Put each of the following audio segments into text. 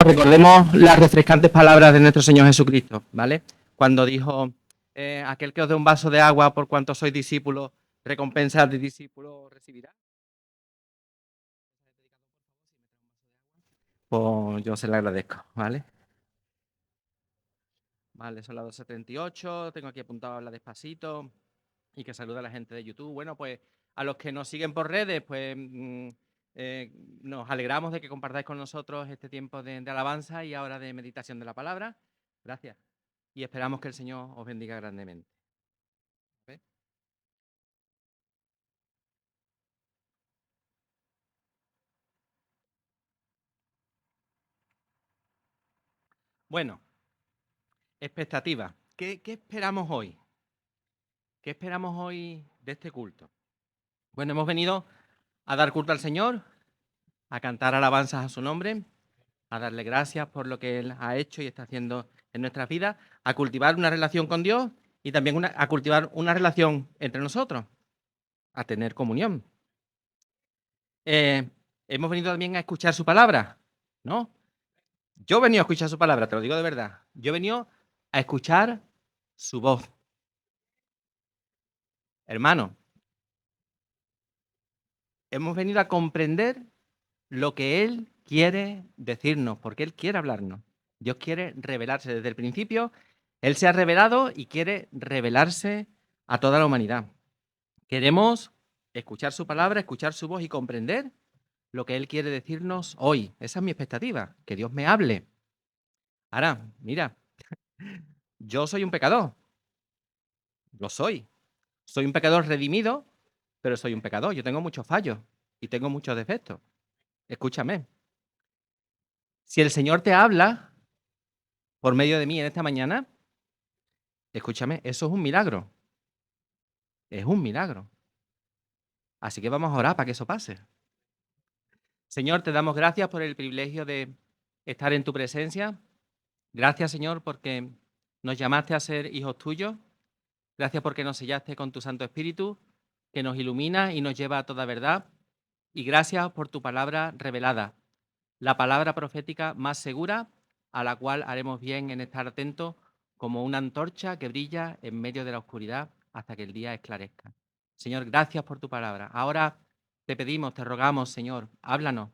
Recordemos las refrescantes palabras de nuestro Señor Jesucristo, ¿vale? Cuando dijo, aquel que os dé un vaso de agua por cuanto sois discípulos, recompensa de discípulo recibirá. Pues yo se le agradezco, ¿vale? Vale, son las 2:38, tengo aquí apuntado habla despacito y que saluda a la gente de YouTube. Bueno, pues a los que nos siguen por redes, pues eh, nos alegramos de que compartáis con nosotros este tiempo de alabanza y ahora de meditación de la palabra. Gracias. Y esperamos que el Señor os bendiga grandemente. ¿Ve? Bueno, expectativa. ¿Qué esperamos hoy? ¿Qué esperamos hoy de este culto? Bueno, hemos venido a dar culto al Señor, a cantar alabanzas a su nombre, a darle gracias por lo que Él ha hecho y está haciendo en nuestras vidas, a cultivar una relación con Dios y también a cultivar una relación entre nosotros, a tener comunión. Hemos venido también a escuchar su palabra, ¿no? Yo he venido a escuchar su palabra, te lo digo de verdad. Yo he venido a escuchar su voz. Hermano, hemos venido a comprender lo que Él quiere decirnos, porque Él quiere hablarnos. Dios quiere revelarse desde el principio. Él se ha revelado y quiere revelarse a toda la humanidad. Queremos escuchar su palabra, escuchar su voz y comprender lo que Él quiere decirnos hoy. Esa es mi expectativa, que Dios me hable. Ahora, mira, yo soy un pecador. Lo soy. Soy un pecador redimido, pero soy un pecador. Yo tengo muchos fallos y tengo muchos defectos. Escúchame. Si el Señor te habla por medio de mí en esta mañana, escúchame, eso es un milagro. Es un milagro. Así que vamos a orar para que eso pase. Señor, te damos gracias por el privilegio de estar en tu presencia. Gracias, Señor, porque nos llamaste a ser hijos tuyos. Gracias porque nos sellaste con tu Santo Espíritu, que nos ilumina y nos lleva a toda verdad. Y gracias por tu palabra revelada, la palabra profética más segura, a la cual haremos bien en estar atentos como una antorcha que brilla en medio de la oscuridad hasta que el día esclarezca. Señor, gracias por tu palabra. Ahora te pedimos, te rogamos, Señor, háblanos,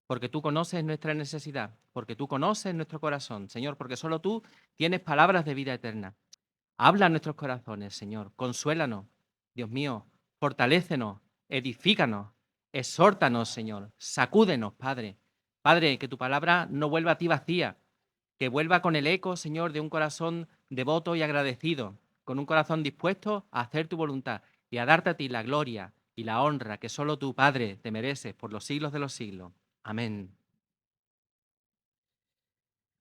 porque tú conoces nuestra necesidad, porque tú conoces nuestro corazón, Señor, porque solo tú tienes palabras de vida eterna. Habla en nuestros corazones, Señor, consuélanos, Dios mío, fortalécenos, edifícanos, exhórtanos, Señor, sacúdenos, Padre. Padre, que tu palabra no vuelva a ti vacía, que vuelva con el eco, Señor, de un corazón devoto y agradecido, con un corazón dispuesto a hacer tu voluntad y a darte a ti la gloria y la honra que solo tú, Padre, te mereces por los siglos de los siglos. Amén.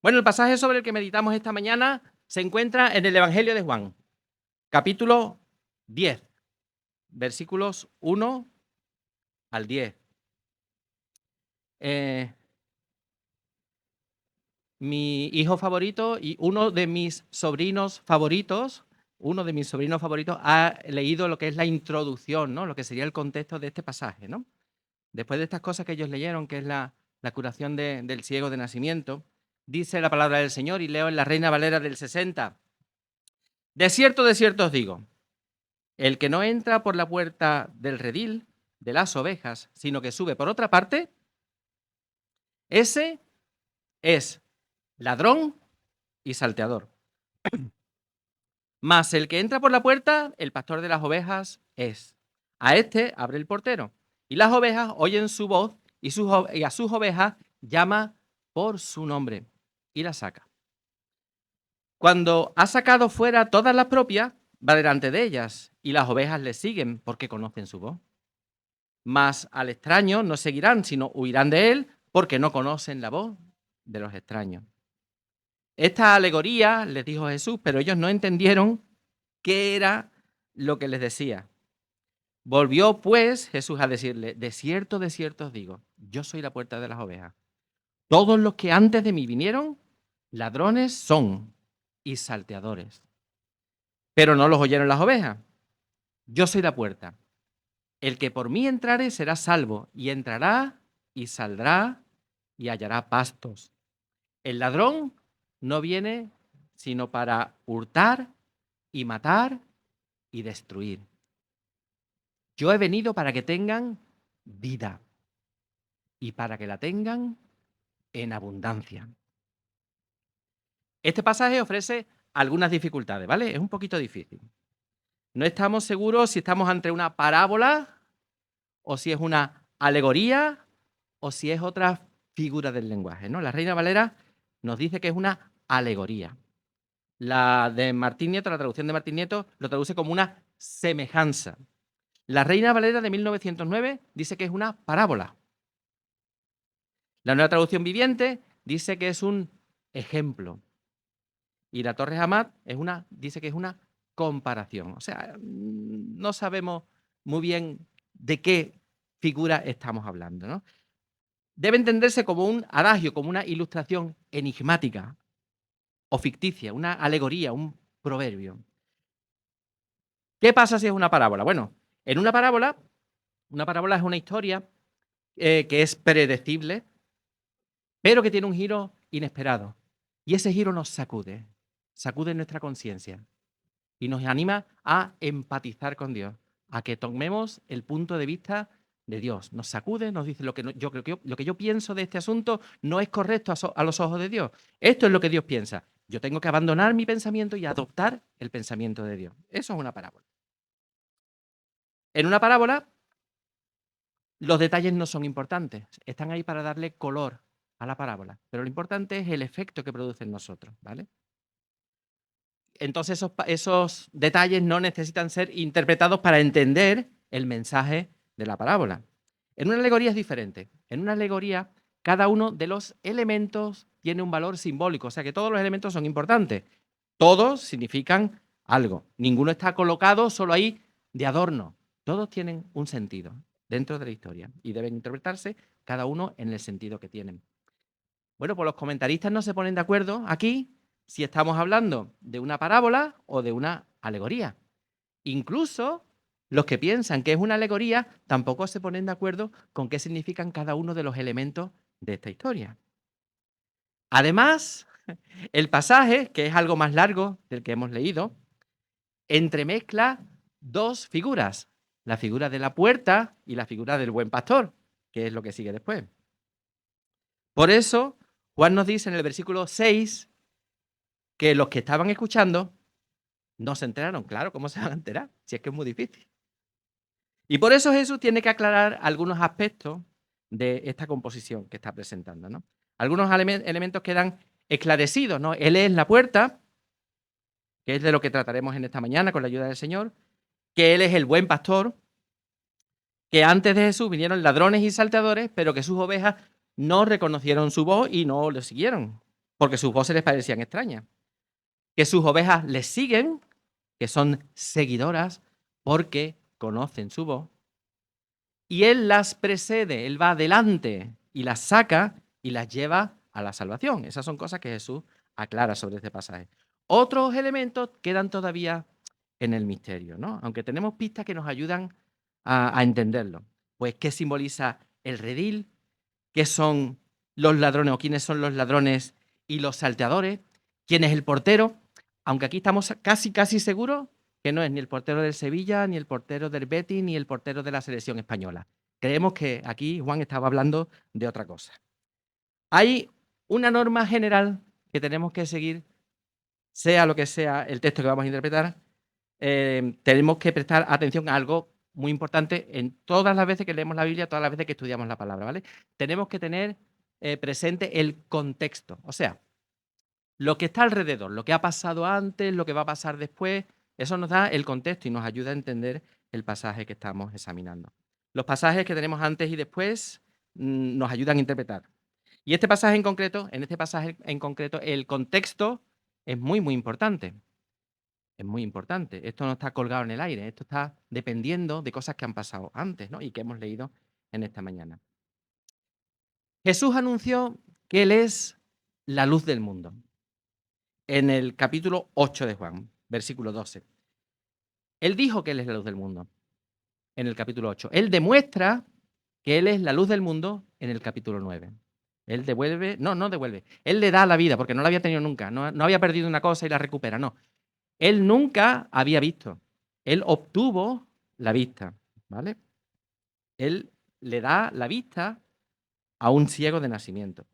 Bueno, el pasaje sobre el que meditamos esta mañana se encuentra en el Evangelio de Juan, capítulo 10, versículos 1 al 10. Mi hijo favorito y uno de mis sobrinos favoritos, ha leído lo que es la introducción, ¿no? Lo que sería el contexto de este pasaje, ¿no? Después de estas cosas que ellos leyeron, que es la curación del ciego de nacimiento, dice la palabra del Señor, y leo en la Reina Valera del 60. De cierto os digo, el que no entra por la puerta del redil de las ovejas, sino que sube por otra parte, ese es ladrón y salteador. Mas el que entra por la puerta, el pastor de las ovejas es. A este abre el portero, y las ovejas oyen su voz, y a sus ovejas llama por su nombre, y las saca. Cuando ha sacado fuera todas las propias, va delante de ellas, y las ovejas le siguen porque conocen su voz. Mas al extraño no seguirán, sino huirán de él, porque no conocen la voz de los extraños. Esta alegoría les dijo Jesús, pero ellos no entendieron qué era lo que les decía. Volvió pues Jesús a decirle, de cierto os digo, yo soy la puerta de las ovejas. Todos los que antes de mí vinieron, ladrones son y salteadores. Pero no los oyeron las ovejas. Yo soy la puerta. El que por mí entrare será salvo, y entrará y saldrá y hallará pastos. El ladrón no viene sino para hurtar y matar y destruir. Yo he venido para que tengan vida y para que la tengan en abundancia. Este pasaje ofrece algunas dificultades, ¿vale? Es un poquito difícil. No estamos seguros si estamos ante una parábola o si es una alegoría o si es otra figura del lenguaje, ¿no? La Reina Valera nos dice que es una alegoría. La de Martín Nieto, la traducción de Martín Nieto, lo traduce como una semejanza. La Reina Valera de 1909 dice que es una parábola. La nueva traducción viviente dice que es un ejemplo. Y la Torres Amat dice que es una comparación. O sea, no sabemos muy bien de qué figura estamos hablando, ¿no? Debe entenderse como un adagio, como una ilustración enigmática o ficticia, una alegoría, un proverbio. ¿Qué pasa si es una parábola? Bueno, en una parábola es una historia que es predecible, pero que tiene un giro inesperado. Y ese giro nos sacude nuestra conciencia y nos anima a empatizar con Dios, a que tomemos el punto de vista de Dios. Nos sacude, nos dice lo que yo pienso de este asunto no es correcto a los ojos de Dios. Esto es lo que Dios piensa. Yo tengo que abandonar mi pensamiento y adoptar el pensamiento de Dios. Eso es una parábola. En una parábola, los detalles no son importantes. Están ahí para darle color a la parábola. Pero lo importante es el efecto que produce en nosotros, ¿vale? Entonces esos detalles no necesitan ser interpretados para entender el mensaje de la parábola. En una alegoría es diferente. En una alegoría, cada uno de los elementos tiene un valor simbólico, o sea que todos los elementos son importantes. Todos significan algo. Ninguno está colocado solo ahí de adorno. Todos tienen un sentido dentro de la historia y deben interpretarse cada uno en el sentido que tienen. Bueno, pues los comentaristas no se ponen de acuerdo aquí si estamos hablando de una parábola o de una alegoría. Incluso los que piensan que es una alegoría tampoco se ponen de acuerdo con qué significan cada uno de los elementos de esta historia. Además, el pasaje, que es algo más largo del que hemos leído, entremezcla dos figuras, la figura de la puerta y la figura del buen pastor, que es lo que sigue después. Por eso, Juan nos dice en el versículo 6 que los que estaban escuchando no se enteraron. Claro, ¿cómo se van a enterar? Si es que es muy difícil. Y por eso Jesús tiene que aclarar algunos aspectos de esta composición que está presentando, ¿no? Algunos elementos quedan esclarecidos, ¿no? Él es la puerta, que es de lo que trataremos en esta mañana con la ayuda del Señor, que Él es el buen pastor, que antes de Jesús vinieron ladrones y salteadores, pero que sus ovejas no reconocieron su voz y no lo siguieron, porque sus voces les parecían extrañas. Que sus ovejas les siguen, que son seguidoras, porque conocen su voz. Y Él las precede, Él va adelante y las saca y las lleva a la salvación. Esas son cosas que Jesús aclara sobre este pasaje. Otros elementos quedan todavía en el misterio, ¿no? Aunque tenemos pistas que nos ayudan a entenderlo. Pues, ¿qué simboliza el redil? ¿Qué son los ladrones o quiénes son los ladrones y los salteadores? ¿Quién es el portero? Aunque aquí estamos casi seguros que no es ni el portero del Sevilla, ni el portero del Betis, ni el portero de la selección española. Creemos que aquí Juan estaba hablando de otra cosa. Hay una norma general que tenemos que seguir, sea lo que sea el texto que vamos a interpretar, tenemos que prestar atención a algo muy importante en todas las veces que leemos la Biblia, todas las veces que estudiamos la palabra, ¿vale? Tenemos que tener presente el contexto, o sea, lo que está alrededor, lo que ha pasado antes, lo que va a pasar después, eso nos da el contexto y nos ayuda a entender el pasaje que estamos examinando. Los pasajes que tenemos antes y después nos ayudan a interpretar. Y este pasaje en concreto, en este pasaje en concreto, el contexto es muy importante. Es muy importante. Esto no está colgado en el aire, esto está dependiendo de cosas que han pasado antes, ¿no? Y que hemos leído en esta mañana. Jesús anunció que Él es la luz del mundo. En el capítulo 8 de Juan, versículo 12. Él dijo que Él es la luz del mundo, en el capítulo 8. Él demuestra que Él es la luz del mundo en el capítulo 9. Él devuelve, no devuelve, Él le da la vida, porque no la había tenido nunca, no había perdido una cosa y la recupera, no. Él nunca había visto, él obtuvo la vista, ¿vale? Él le da la vista a un ciego de nacimiento.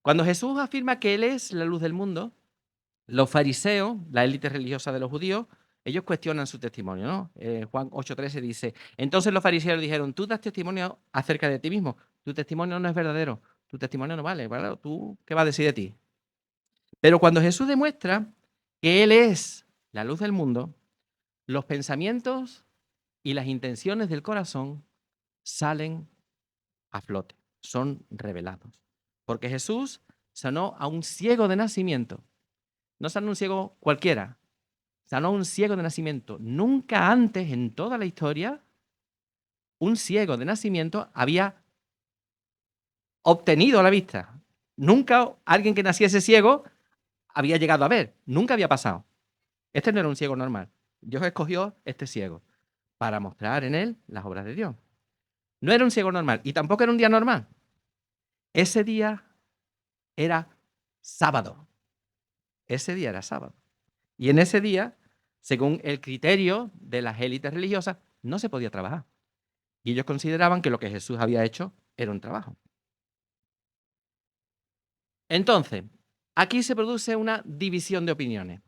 Cuando Jesús afirma que Él es la luz del mundo, los fariseos, la élite religiosa de los judíos, ellos cuestionan su testimonio, ¿no? Juan 8:13 dice, entonces los fariseos dijeron, tú das testimonio acerca de ti mismo, tu testimonio no es verdadero, tu testimonio no vale, ¿vale? ¿Tú qué vas a decir de ti? Pero cuando Jesús demuestra que Él es la luz del mundo, los pensamientos y las intenciones del corazón salen a flote, son revelados. Porque Jesús sanó a un ciego de nacimiento. No sanó a un ciego cualquiera, sanó a un ciego de nacimiento. Nunca antes en toda la historia un ciego de nacimiento había obtenido la vista. Nunca alguien que naciese ciego había llegado a ver. Nunca había pasado. Este no era un ciego normal. Dios escogió este ciego para mostrar en él las obras de Dios. No era un ciego normal y tampoco era un día normal. Ese día era sábado. Ese día era sábado. Y en ese día, según el criterio de las élites religiosas, no se podía trabajar. Y ellos consideraban que lo que Jesús había hecho era un trabajo. Entonces, aquí se produce una división de opiniones.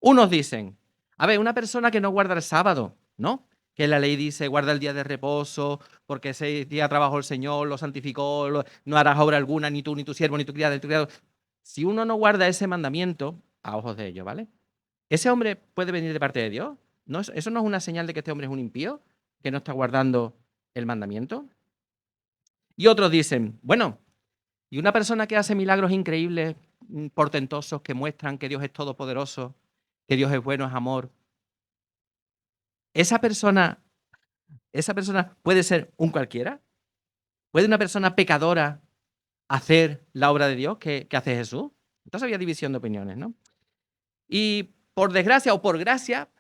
Unos dicen, a ver, una persona que no guarda el sábado, ¿no? Que la ley dice, guarda el día de reposo, porque ese día trabajó el Señor, lo santificó, no harás obra alguna, ni tú, ni tu siervo, ni tu criada, ni tu criado. Si uno no guarda ese mandamiento, a ojos de ellos, ¿vale? ¿Ese hombre puede venir de parte de Dios? ¿No, eso no es una señal de que este hombre es un impío, que no está guardando el mandamiento? Y otros dicen, bueno, y una persona que hace milagros increíbles, portentosos, que muestran que Dios es todopoderoso, que Dios es bueno, es amor, esa persona puede ser un cualquiera. ¿Puede una persona pecadora hacer la obra de Dios que hace Jesús? Entonces había división de opiniones, ¿no? Y por desgracia o por gracia,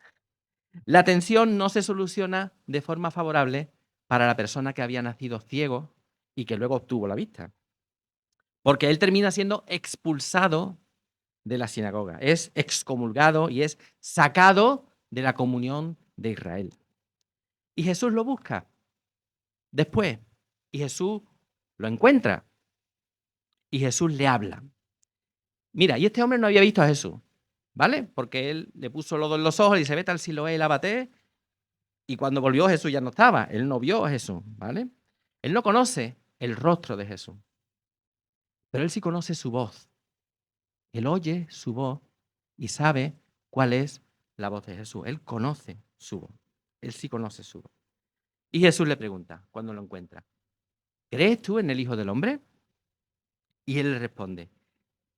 la tensión no se soluciona de forma favorable para la persona que había nacido ciego y que luego obtuvo la vista. Porque él termina siendo expulsado de la sinagoga, es excomulgado y es sacado de la comunión de Israel. Y Jesús lo busca después, y Jesús lo encuentra, y Jesús le habla. Mira, y este hombre no había visto a Jesús, ¿vale? Porque él le puso lodo en los ojos y dice, vete al Siloé y lávate. Y cuando volvió Jesús ya no estaba, él no vio a Jesús, ¿vale? Él no conoce el rostro de Jesús, pero él sí conoce su voz. Él oye su voz y sabe cuál es la voz de Jesús. Él conoce su voz. Él sí conoce su voz. Y Jesús le pregunta cuando lo encuentra, ¿crees tú en el Hijo del Hombre? Y él le responde,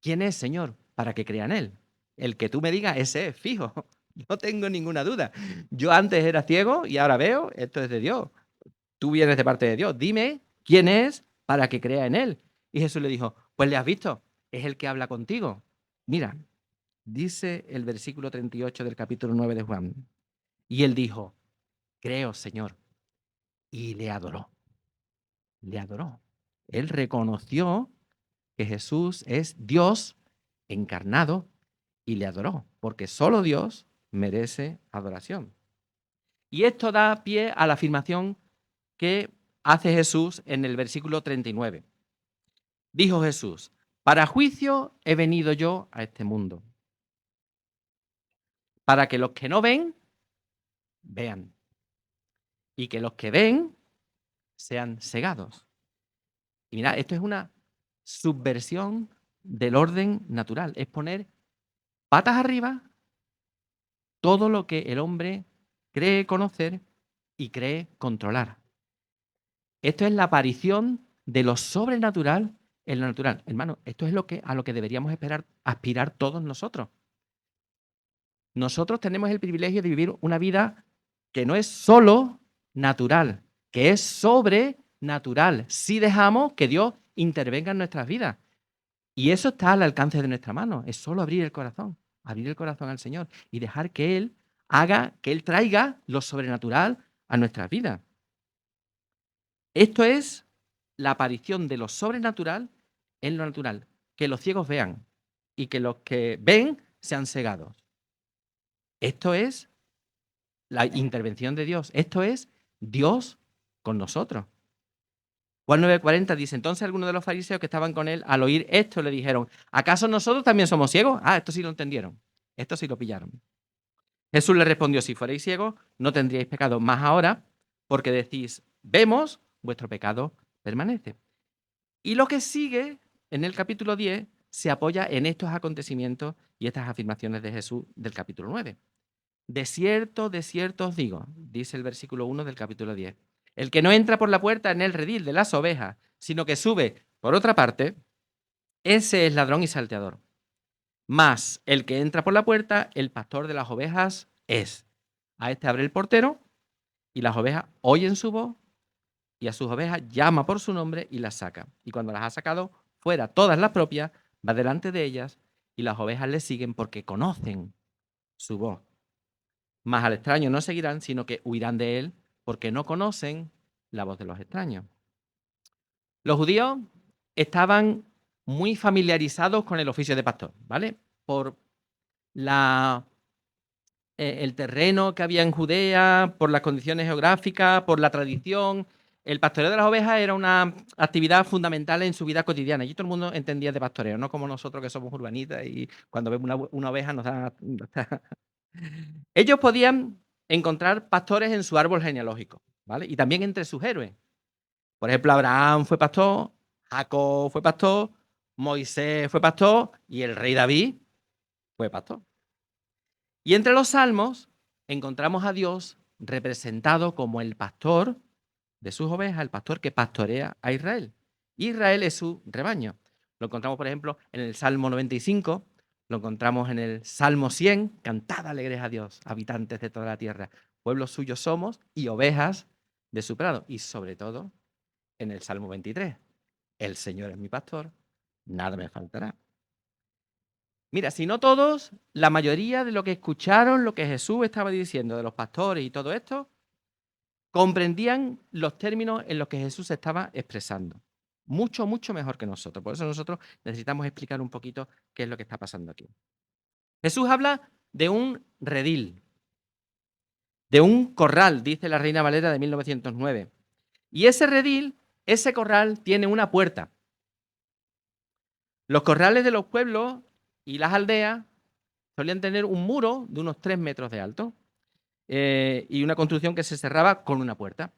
¿quién es, Señor, para que crea en él? El que tú me digas, ese es, fijo. No tengo ninguna duda. Yo antes era ciego y ahora veo, esto es de Dios. Tú vienes de parte de Dios. Dime quién es para que crea en él. Y Jesús le dijo, pues le has visto, es el que habla contigo. Mira, dice el versículo 38 del capítulo 9 de Juan. Y él dijo, creo, Señor. Y le adoró. Le adoró. Él reconoció que Jesús es Dios encarnado y le adoró, porque solo Dios merece adoración. Y esto da pie a la afirmación que hace Jesús en el versículo 39. Dijo Jesús, para juicio he venido yo a este mundo, para que los que no ven, vean, y que los que ven sean cegados. Y mira, esto es una subversión del orden natural, es poner patas arriba todo lo que el hombre cree conocer y cree controlar. Esto es la aparición de lo sobrenatural en lo natural. Hermano, esto es a lo que deberíamos aspirar todos nosotros. Nosotros tenemos el privilegio de vivir una vida que no es solo natural, que es sobrenatural, si dejamos que Dios intervenga en nuestras vidas. Y eso está al alcance de nuestra mano, es solo abrir el corazón al Señor y dejar que Él haga, que Él traiga lo sobrenatural a nuestras vidas. Esto es la aparición de lo sobrenatural en lo natural. Que los ciegos vean y que los que ven sean cegados. Esto es la intervención de Dios. Esto es Dios con nosotros. Juan 9:40 dice, entonces algunos de los fariseos que estaban con él, al oír esto, le dijeron, ¿acaso nosotros también somos ciegos? Ah, esto sí lo entendieron. Esto sí lo pillaron. Jesús le respondió, si fuerais ciegos, no tendríais pecado. Más ahora, porque decís, vemos, vuestro pecado permanece. Y lo que sigue en el capítulo 10 se apoya en estos acontecimientos y estas afirmaciones de Jesús del capítulo 9. De cierto os digo, dice el versículo 1 del capítulo 10. El que no entra por la puerta en el redil de las ovejas, sino que sube por otra parte, ese es ladrón y salteador. Mas el que entra por la puerta, el pastor de las ovejas es. A este abre el portero y las ovejas oyen su voz y a sus ovejas llama por su nombre y las saca. Y cuando las ha sacado fuera todas las propias, va delante de ellas y las ovejas le siguen porque conocen su voz. Mas al extraño no seguirán, sino que huirán de él porque no conocen la voz de los extraños. Los judíos estaban muy familiarizados con el oficio de pastor, ¿vale? Por el terreno que había en Judea, por las condiciones geográficas, por la tradición. El pastoreo de las ovejas era una actividad fundamental en su vida cotidiana. Y todo el mundo entendía de pastoreo, no como nosotros que somos urbanitas y cuando vemos una oveja nos da... Ellos podían encontrar pastores en su árbol genealógico, ¿vale? Y también entre sus héroes. Por ejemplo, Abraham fue pastor, Jacob fue pastor, Moisés fue pastor y el rey David fue pastor. Y entre los salmos encontramos a Dios representado como el pastor de sus ovejas, el pastor que pastorea a Israel. Israel es su rebaño. Lo encontramos, por ejemplo, en el Salmo 95, lo encontramos en el Salmo 100, cantad alegres a Dios, habitantes de toda la tierra, pueblos suyos somos y ovejas de su prado. Y sobre todo en el Salmo 23, el Señor es mi pastor, nada me faltará. Mira, si no todos, la mayoría de lo que escucharon, lo que Jesús estaba diciendo de los pastores y todo esto, comprendían los términos en los que Jesús se estaba expresando. Mucho, mucho mejor que nosotros. Por eso nosotros necesitamos explicar un poquito qué es lo que está pasando aquí. Jesús habla de un redil, de un corral, dice la Reina Valera de 1909. Y ese redil, ese corral, tiene una puerta. Los corrales de los pueblos y las aldeas solían tener un muro de unos 3 metros de alto y una construcción que se cerraba con una puerta.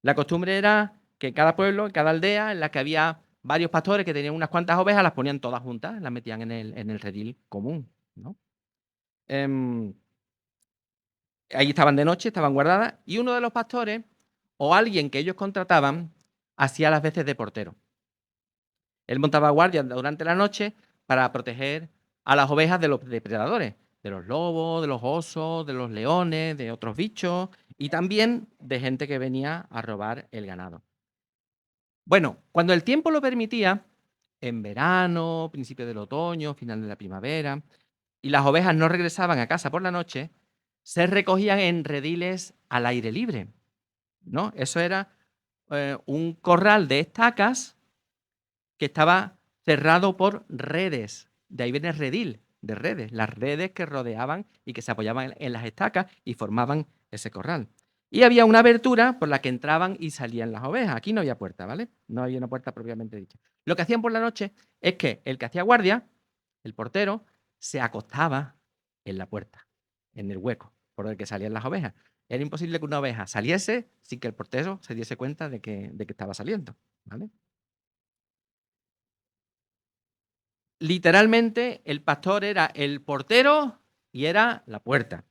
La costumbre era que cada pueblo, cada aldea en la que había varios pastores que tenían unas cuantas ovejas, las ponían todas juntas, las metían en el redil común, ¿no? Ahí estaban de noche, estaban guardadas, y uno de los pastores o alguien que ellos contrataban hacía las veces de portero. Él montaba guardia durante la noche para proteger a las ovejas de los depredadores, de los lobos, de los osos, de los leones, de otros bichos y también de gente que venía a robar el ganado. Bueno, cuando el tiempo lo permitía, en verano, principio del otoño, final de la primavera, y las ovejas no regresaban a casa por la noche, se recogían en rediles al aire libre, ¿no? Eso era un corral de estacas que estaba cerrado por redes. De ahí viene redil, de redes, las redes que rodeaban y que se apoyaban en las estacas y formaban ese corral. Y había una abertura por la que entraban y salían las ovejas. Aquí no había puerta, ¿vale? No había una puerta propiamente dicha. Lo que hacían por la noche es que el que hacía guardia, el portero, se acostaba en la puerta, en el hueco por el que salían las ovejas. Era imposible que una oveja saliese sin que el portero se diese cuenta de que estaba saliendo, ¿vale? Literalmente, el pastor era el portero y era la puerta.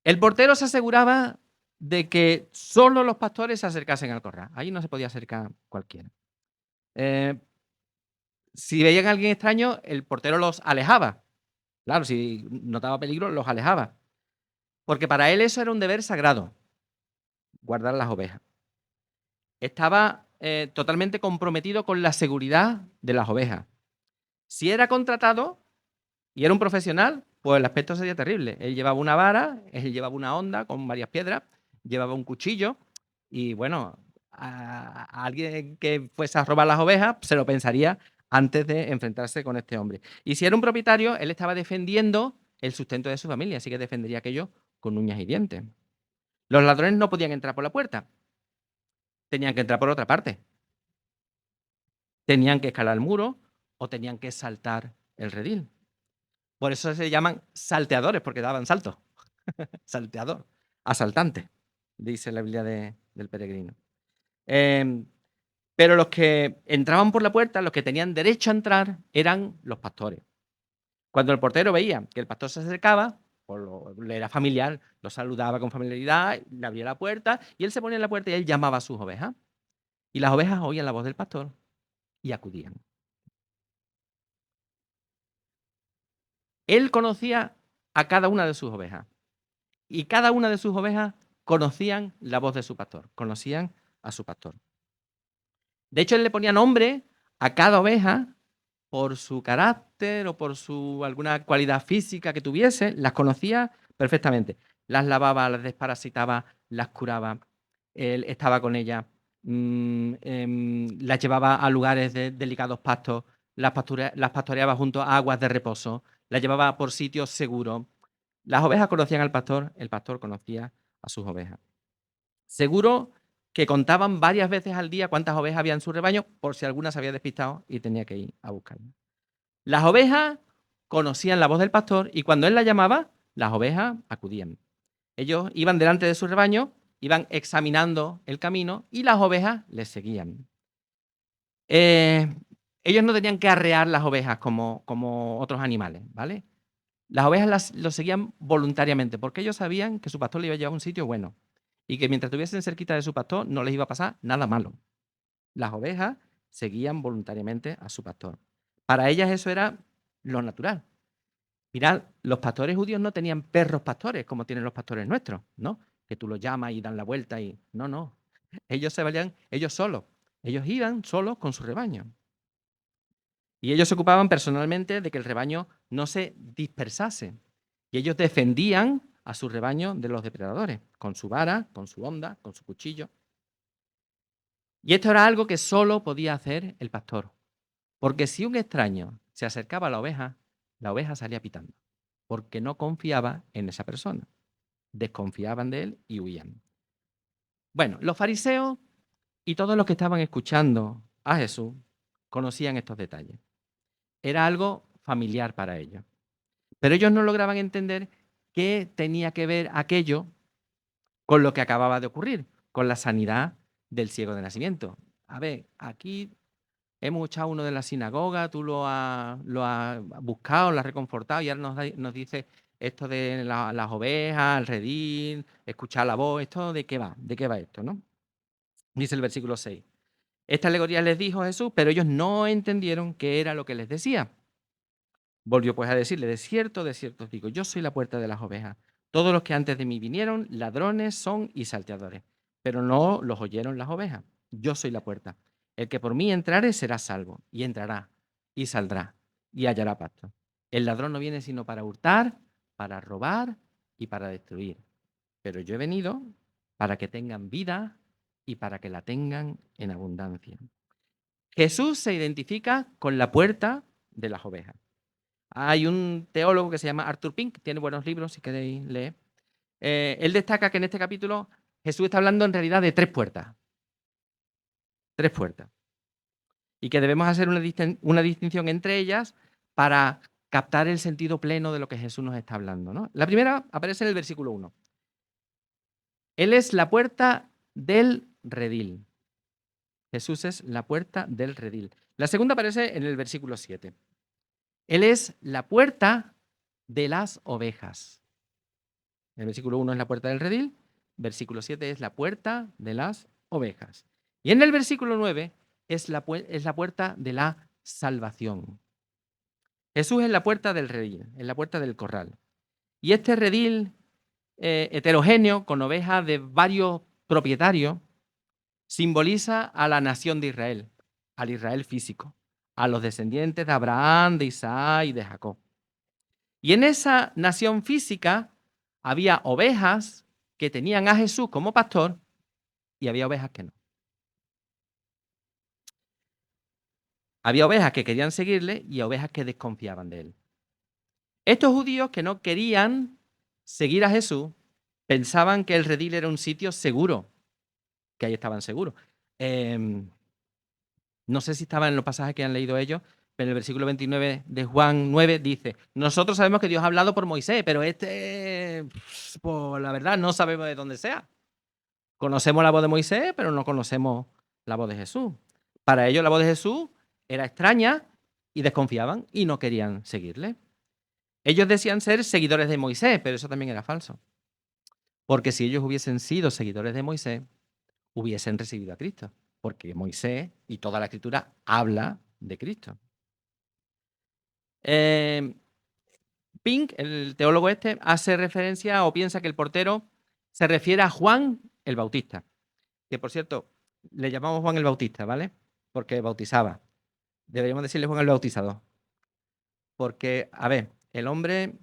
El portero se aseguraba de que solo los pastores se acercasen al corral. Ahí no se podía acercar cualquiera. Si veían a alguien extraño, el portero los alejaba. Claro, si notaba peligro, los alejaba. Porque para él eso era un deber sagrado, guardar las ovejas. Estaba totalmente comprometido con la seguridad de las ovejas. Si era contratado y era un profesional, pues el aspecto sería terrible. Él llevaba una vara, él llevaba una honda con varias piedras, llevaba un cuchillo y, bueno, a alguien que fuese a robar las ovejas, se lo pensaría antes de enfrentarse con este hombre. Y si era un propietario, él estaba defendiendo el sustento de su familia, así que defendería aquello con uñas y dientes. Los ladrones no podían entrar por la puerta, tenían que entrar por otra parte. Tenían que escalar el muro o tenían que saltar el redil. Por eso se llaman salteadores, porque daban saltos. Salteador, asaltante, dice la Biblia del peregrino. Pero los que entraban por la puerta, los que tenían derecho a entrar, eran los pastores. Cuando el portero veía que el pastor se acercaba, le era familiar, lo saludaba con familiaridad, le abría la puerta y él se ponía en la puerta y él llamaba a sus ovejas. Y las ovejas oían la voz del pastor y acudían. Él conocía a cada una de sus ovejas y cada una de sus ovejas conocían la voz de su pastor, conocían a su pastor. De hecho, él le ponía nombre a cada oveja por su carácter o por alguna cualidad física que tuviese, las conocía perfectamente. Las lavaba, las desparasitaba, las curaba, él estaba con ellas, las llevaba a lugares de delicados pastos, las pastoreaba junto a aguas de reposo, las llevaba por sitios seguros. Las ovejas conocían al pastor, el pastor conocía a sus ovejas. Seguro que contaban varias veces al día cuántas ovejas había en su rebaño, por si alguna se había despistado y tenía que ir a buscarla. Las ovejas conocían la voz del pastor y cuando él la llamaba, las ovejas acudían. Ellos iban delante de su rebaño, iban examinando el camino y las ovejas les seguían. Ellos no tenían que arrear las ovejas como otros animales, ¿vale? Las ovejas los seguían voluntariamente porque ellos sabían que su pastor le iba a llevar a un sitio bueno y que mientras estuviesen cerquita de su pastor no les iba a pasar nada malo. Las ovejas seguían voluntariamente a su pastor. Para ellas eso era lo natural. Mirad, los pastores judíos no tenían perros pastores como tienen los pastores nuestros, ¿no? Que tú los llamas y dan la vuelta y... No, no. Ellos se valían ellos solos. Ellos iban solos con su rebaño. Y ellos se ocupaban personalmente de que el rebaño no se dispersase. Y ellos defendían a su rebaño de los depredadores, con su vara, con su honda, con su cuchillo. Y esto era algo que solo podía hacer el pastor. Porque si un extraño se acercaba a la oveja salía pitando, porque no confiaba en esa persona. Desconfiaban de él y huían. Bueno, los fariseos y todos los que estaban escuchando a Jesús conocían estos detalles. Era algo familiar para ellos. Pero ellos no lograban entender qué tenía que ver aquello con lo que acababa de ocurrir, con la sanidad del ciego de nacimiento. A ver, aquí hemos echado uno de la sinagoga, tú lo has buscado, lo has reconfortado y ahora nos dice esto de las ovejas, el redil, escuchar la voz, ¿esto de qué va? ¿De qué va esto, no? Dice el versículo 6. Esta alegoría les dijo Jesús, pero ellos no entendieron qué era lo que les decía. Volvió pues a decirle, de cierto os digo, yo soy la puerta de las ovejas. Todos los que antes de mí vinieron, ladrones son y salteadores, pero no los oyeron las ovejas. Yo soy la puerta. El que por mí entrare será salvo, y entrará, y saldrá, y hallará pasto. El ladrón no viene sino para hurtar, para robar y para destruir. Pero yo he venido para que tengan vida y para que la tengan en abundancia. Jesús se identifica con la puerta de las ovejas. Hay un teólogo que se llama Arthur Pink, tiene buenos libros si queréis leer. Él destaca que en este capítulo Jesús está hablando en realidad de tres puertas. Tres puertas. Y que debemos hacer una distinción entre ellas para captar el sentido pleno de lo que Jesús nos está hablando, ¿no? La primera aparece en el versículo 1. Él es la puerta del redil. Jesús es la puerta del redil. La segunda aparece en el versículo 7. Él es la puerta de las ovejas. El versículo 1 es la puerta del redil, versículo 7 es la puerta de las ovejas. Y en el versículo 9 es la puerta de la salvación. Jesús es la puerta del redil, es la puerta del corral. Y este redil heterogéneo, con ovejas de varios propietarios, simboliza a la nación de Israel, al Israel físico, a los descendientes de Abraham, de Isaac y de Jacob. Y en esa nación física había ovejas que tenían a Jesús como pastor y había ovejas que no. Había ovejas que querían seguirle y ovejas que desconfiaban de él. Estos judíos que no querían seguir a Jesús pensaban que el redil era un sitio seguro, que ahí estaban seguros. No sé si estaba en los pasajes que han leído ellos, pero en el versículo 29 de Juan 9 dice: nosotros sabemos que Dios ha hablado por Moisés, pero pues la verdad, no sabemos de dónde sea. Conocemos la voz de Moisés, pero no conocemos la voz de Jesús. Para ellos la voz de Jesús era extraña y desconfiaban y no querían seguirle. Ellos decían ser seguidores de Moisés, pero eso también era falso. Porque si ellos hubiesen sido seguidores de Moisés, hubiesen recibido a Cristo. Porque Moisés y toda la Escritura habla de Cristo. Pink, el teólogo hace referencia o piensa que el portero se refiere a Juan el Bautista. Que, por cierto, le llamamos Juan el Bautista, ¿vale? Porque bautizaba. Deberíamos decirle Juan el Bautizador. Porque, a ver, el hombre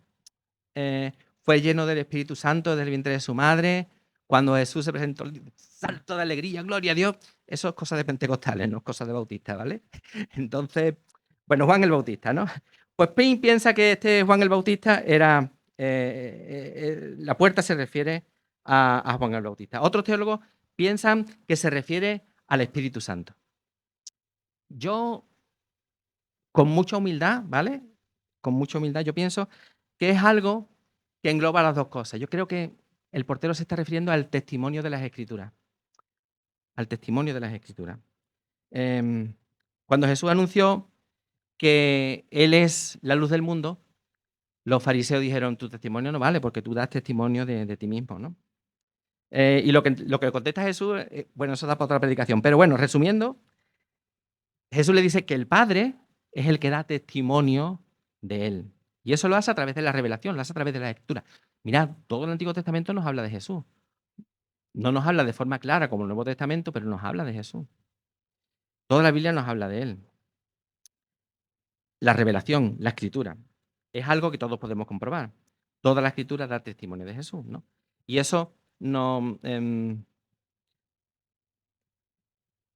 fue lleno del Espíritu Santo desde el vientre de su madre. Cuando Jesús se presentó, salto de alegría, gloria a Dios. Eso es cosa de pentecostales, no es cosa de bautistas, ¿vale? Entonces, bueno, Juan el Bautista, ¿no? Pues Payne piensa que este Juan el Bautista era, la puerta se refiere a Juan el Bautista. Otros teólogos piensan que se refiere al Espíritu Santo. Yo, con mucha humildad, ¿vale? Con mucha humildad, yo pienso que es algo que engloba las dos cosas. Yo creo que el portero se está refiriendo al testimonio de las Escrituras. Al testimonio de las Escrituras. Cuando Jesús anunció que Él es la luz del mundo, los fariseos dijeron: tu testimonio no vale porque tú das testimonio de ti mismo, ¿no? Y lo que contesta Jesús, bueno, eso da para otra predicación. Pero bueno, resumiendo, Jesús le dice que el Padre es el que da testimonio de Él. Y eso lo hace a través de la revelación, lo hace a través de la Escritura. Mirad, todo el Antiguo Testamento nos habla de Jesús. No nos habla de forma clara como el Nuevo Testamento, pero nos habla de Jesús. Toda la Biblia nos habla de Él. La revelación, la Escritura, es algo que todos podemos comprobar. Toda la Escritura da testimonio de Jesús, ¿no? Y eso no...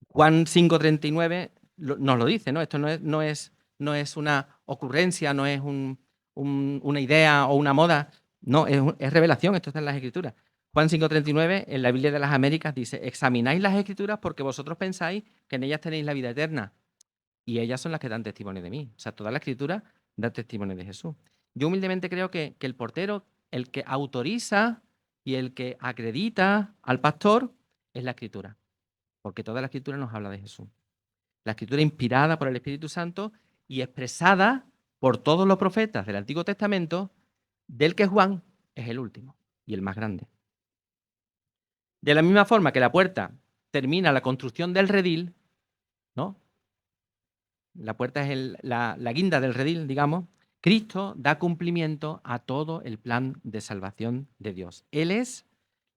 Juan 5:39 nos lo dice, ¿no? Esto no es una ocurrencia, no es una idea o una moda, no, es revelación, esto está en las Escrituras. Juan 5:39, en la Biblia de las Américas, dice: examináis las Escrituras porque vosotros pensáis que en ellas tenéis la vida eterna, y ellas son las que dan testimonio de mí. O sea, toda la Escritura da testimonio de Jesús. Yo humildemente creo que el portero, el que autoriza y el que acredita al pastor, es la Escritura. Porque toda la Escritura nos habla de Jesús. La Escritura inspirada por el Espíritu Santo y expresada por todos los profetas del Antiguo Testamento, del que Juan es el último y el más grande. De la misma forma que la puerta termina la construcción del redil, ¿no? La puerta es la guinda del redil, digamos. Cristo da cumplimiento a todo el plan de salvación de Dios. Él es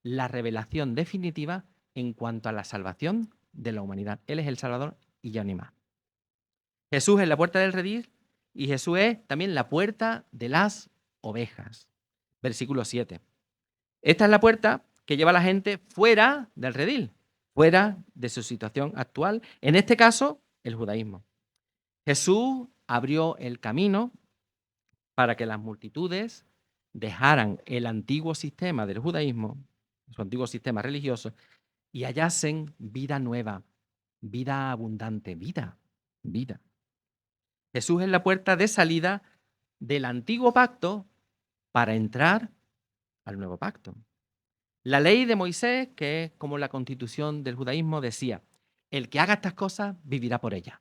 la revelación definitiva en cuanto a la salvación de la humanidad. Él es el Salvador y ya ni más. Jesús es la puerta del redil y Jesús es también la puerta de las ovejas. Versículo 7. Esta es la puerta que lleva a la gente fuera del redil, fuera de su situación actual, en este caso, el judaísmo. Jesús abrió el camino para que las multitudes dejaran el antiguo sistema del judaísmo, su antiguo sistema religioso, y hallasen vida nueva, vida abundante, vida. Jesús es la puerta de salida del antiguo pacto para entrar al nuevo pacto. La ley de Moisés, que es como la constitución del judaísmo, decía: el que haga estas cosas vivirá por ellas.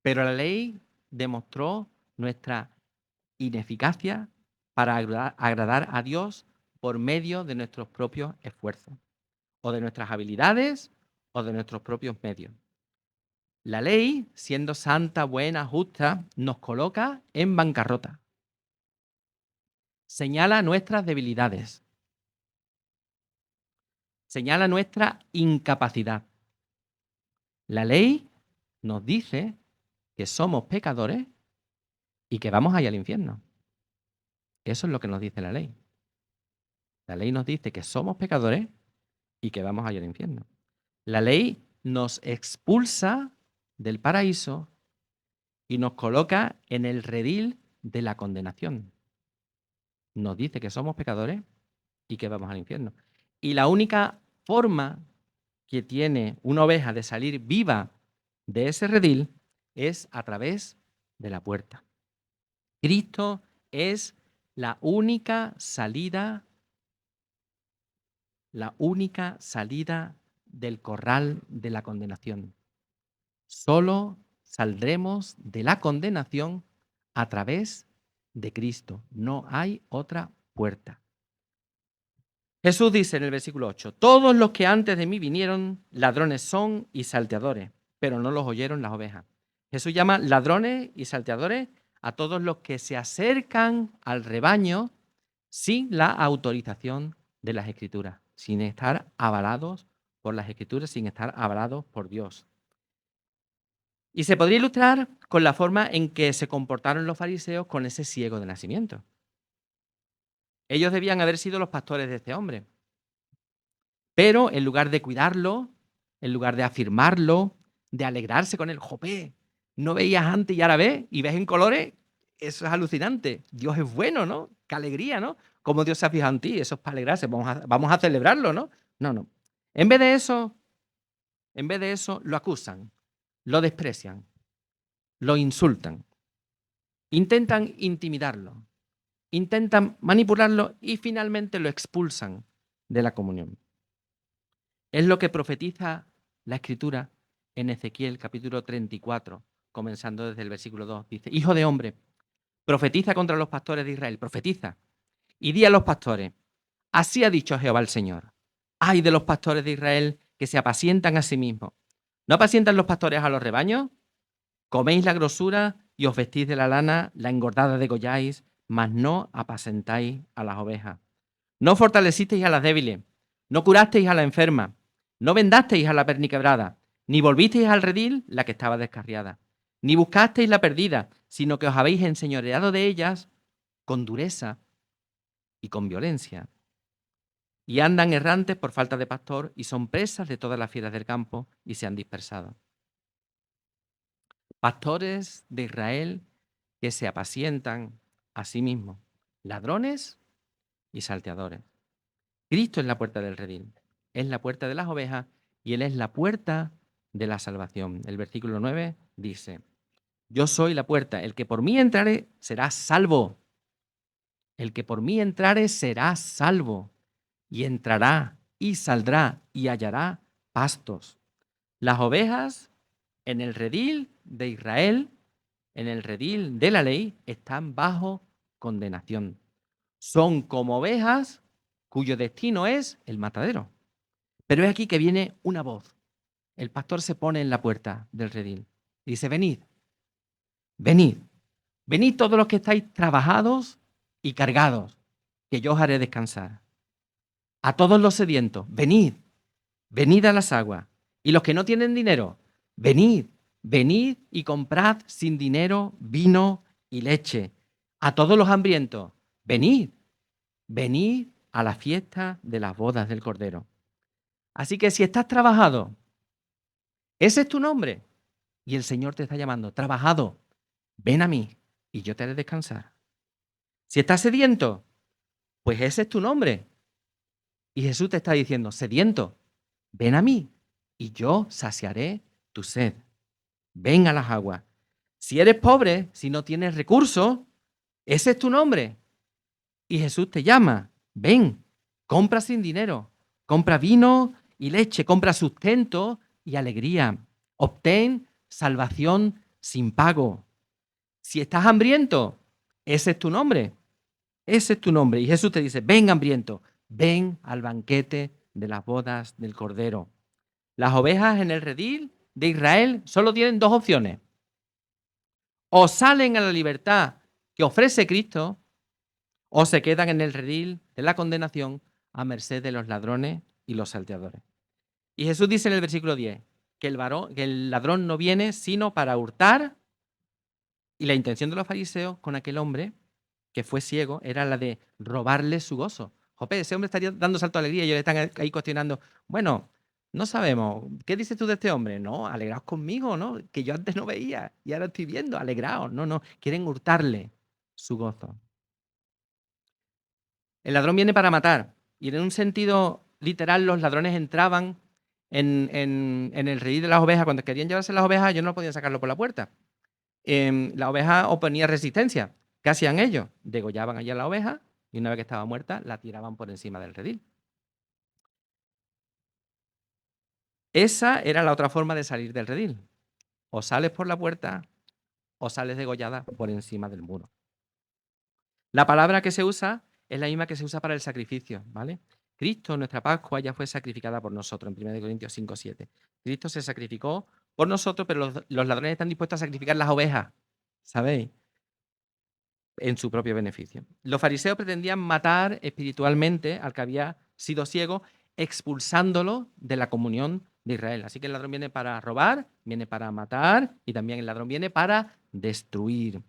Pero la ley demostró nuestra ineficacia para agradar a Dios por medio de nuestros propios esfuerzos, o de nuestras habilidades, o de nuestros propios medios. La ley, siendo santa, buena, justa, nos coloca en bancarrota. Señala nuestras debilidades. Señala nuestra incapacidad. La ley nos dice que somos pecadores y que vamos a ir al infierno. Eso es lo que nos dice la ley. La ley nos dice que somos pecadores y que vamos a ir al infierno. La ley nos expulsa del paraíso y nos coloca en el redil de la condenación. Nos dice que somos pecadores y que vamos al infierno. Y la única forma que tiene una oveja de salir viva de ese redil es a través de la puerta. Cristo es la única salida del corral de la condenación. Solo saldremos de la condenación a través de Cristo. No hay otra puerta. Jesús dice en el versículo 8, todos los que antes de mí vinieron, ladrones son y salteadores, pero no los oyeron las ovejas. Jesús llama ladrones y salteadores a todos los que se acercan al rebaño sin la autorización de las Escrituras, sin estar avalados por las Escrituras, sin estar avalados por Dios. Y se podría ilustrar con la forma en que se comportaron los fariseos con ese ciego de nacimiento. Ellos debían haber sido los pastores de este hombre. Pero en lugar de cuidarlo, en lugar de afirmarlo, de alegrarse con él, ¡jopé! No veías antes y ahora ves, y ves en colores, eso es alucinante. Dios es bueno, ¿no? ¡Qué alegría!, ¿no? Cómo Dios se ha fijado en ti, eso es para alegrarse, vamos a celebrarlo, ¿no? No. En vez de eso, lo acusan, lo desprecian, lo insultan, intentan intimidarlo, intentan manipularlo y finalmente lo expulsan de la comunión. Es lo que profetiza la Escritura en Ezequiel capítulo 34, comenzando desde el versículo 2. Dice, Hijo de hombre, profetiza contra los pastores de Israel, profetiza, y di a los pastores, así ha dicho Jehová el Señor. Ay de los pastores de Israel que se apacientan a sí mismos. ¿No apacientan los pastores a los rebaños? Coméis la grosura y os vestís de la lana, la engordada degolláis, mas no apacentáis a las ovejas. No fortalecisteis a las débiles, no curasteis a la enferma, no vendasteis a la perniquebrada, ni volvisteis al redil la que estaba descarriada, ni buscasteis la perdida, sino que os habéis enseñoreado de ellas con dureza y con violencia. Y andan errantes por falta de pastor y son presas de todas las fieras del campo y se han dispersado. Pastores de Israel que se apacientan a sí mismos, ladrones y salteadores. Cristo es la puerta del redil, es la puerta de las ovejas y Él es la puerta de la salvación. El versículo 9 dice, yo soy la puerta, el que por mí entrare será salvo. El que por mí entrare será salvo y entrará y saldrá y hallará pastos. Las ovejas en el redil de Israel, en el redil de la ley, están bajo condenación. Son como ovejas cuyo destino es el matadero. Pero es aquí que viene una voz. El pastor se pone en la puerta del redil y dice, venid, venid, venid todos los que estáis trabajados y cargados, que yo os haré descansar. A todos los sedientos, venid, venid a las aguas. Y los que no tienen dinero, venid, venid y comprad sin dinero vino y leche. A todos los hambrientos, venid, venid a la fiesta de las bodas del Cordero. Así que si estás trabajado, ese es tu nombre. Y el Señor te está llamando, trabajado, ven a mí y yo te haré descansar. Si estás sediento, pues ese es tu nombre. Y Jesús te está diciendo, sediento, ven a mí y yo saciaré tu sed. Ven a las aguas. Si eres pobre, si no tienes recursos, ese es tu nombre. Y Jesús te llama, ven, compra sin dinero, compra vino y leche, compra sustento y alegría. Obtén salvación sin pago. Si estás hambriento, ese es tu nombre. Ese es tu nombre. Y Jesús te dice, ven hambriento, ven al banquete de las bodas del Cordero. Las ovejas en el redil de Israel solo tienen dos opciones. O salen a la libertad que ofrece Cristo, o se quedan en el redil de la condenación a merced de los ladrones y los salteadores. Y Jesús dice en el versículo 10 que el ladrón no viene sino para hurtar, y la intención de los fariseos con aquel hombre que fue ciego era la de robarle su gozo. Jope, ese hombre estaría dando salto de alegría y ellos están ahí cuestionando, bueno, No sabemos. ¿Qué dices tú de este hombre? No, alegraos conmigo, ¿no? Que yo antes no veía y ahora estoy viendo, alegraos. No, no, quieren hurtarle su gozo. El ladrón viene para matar. Y en un sentido literal, los ladrones entraban en el redil de las ovejas. Cuando querían llevarse las ovejas, ellos no podían sacarlo por la puerta. La oveja oponía resistencia. ¿Qué hacían ellos? Degollaban allí a la oveja y una vez que estaba muerta, la tiraban por encima del redil. Esa era la otra forma de salir del redil. O sales por la puerta o sales degollada por encima del muro. La palabra que se usa es la misma que se usa para el sacrificio, ¿vale? Cristo, nuestra Pascua, ya fue sacrificada por nosotros, en 1 Corintios 5:7. Cristo se sacrificó por nosotros, pero los ladrones están dispuestos a sacrificar las ovejas, ¿sabéis? En su propio beneficio. Los fariseos pretendían matar espiritualmente al que había sido ciego, expulsándolo de la comunión de Israel. Así que el ladrón viene para robar, viene para matar y también el ladrón viene para destruir.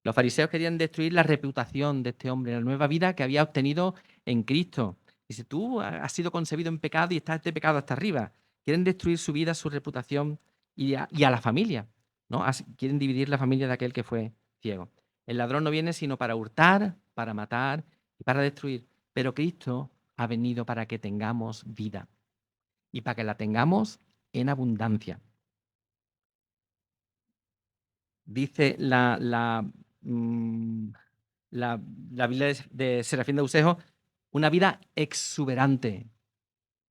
Los fariseos querían destruir la reputación de este hombre, la nueva vida que había obtenido en Cristo. Dice, tú has sido concebido en pecado y estás de pecado hasta arriba. Quieren destruir su vida, su reputación y a la familia, ¿no? Quieren dividir la familia de aquel que fue ciego. El ladrón no viene sino para hurtar, para matar y para destruir. Pero Cristo ha venido para que tengamos vida y para que la tengamos en abundancia. Dice mm, la Biblia de Serafín de Ausejo, una vida exuberante.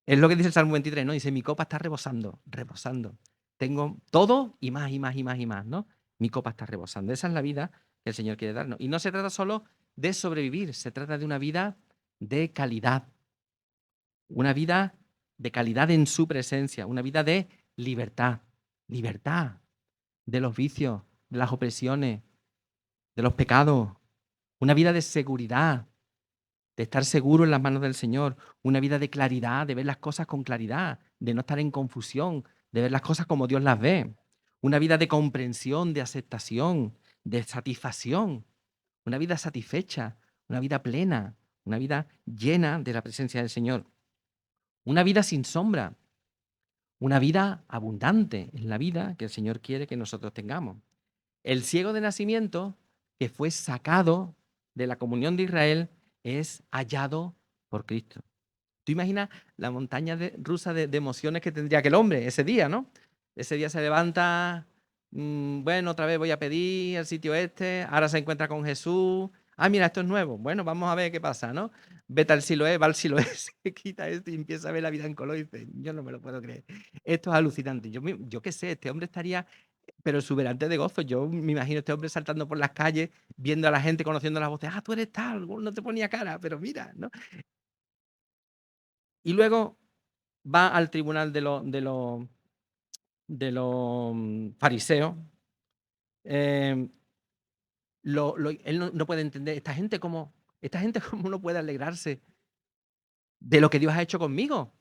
Es lo que dice el Salmo 23, ¿no? Dice, mi copa está rebosando, rebosando. Tengo todo y más y más y más y más, ¿no? Mi copa está rebosando. Esa es la vida que el Señor quiere darnos. Y no se trata solo de sobrevivir, se trata de una vida de calidad. Una vida de calidad en su presencia, una vida de libertad. Libertad de los vicios, de las opresiones, de los pecados. Una vida de seguridad, de estar seguro en las manos del Señor, una vida de claridad, de ver las cosas con claridad, de no estar en confusión, de ver las cosas como Dios las ve, una vida de comprensión, de aceptación, de satisfacción, una vida satisfecha, una vida plena, una vida llena de la presencia del Señor, una vida sin sombra, una vida abundante, es la vida que el Señor quiere que nosotros tengamos. El ciego de nacimiento, que fue sacado de la comunión de Israel, es hallado por Cristo. Tú imaginas la montaña rusa de emociones que tendría aquel hombre ese día, ¿no? Ese día se levanta, bueno, otra vez voy a pedir el sitio este, ahora se encuentra con Jesús. Ah, mira, esto es nuevo. Bueno, vamos a ver qué pasa, ¿no? Vete al Siloé, va al Siloé, se quita esto y empieza a ver la vida en color y dice, yo no me lo puedo creer. Esto es alucinante. Yo qué sé, este hombre estaría pero exuberante de gozo. Yo me imagino a este hombre saltando por las calles, viendo a la gente, conociendo las voces. Ah, tú eres tal, no te ponía cara, pero mira, ¿no? Y luego va al tribunal de los fariseos. eh, él no puede entender, esta gente cómo no puede alegrarse de lo que Dios ha hecho conmigo.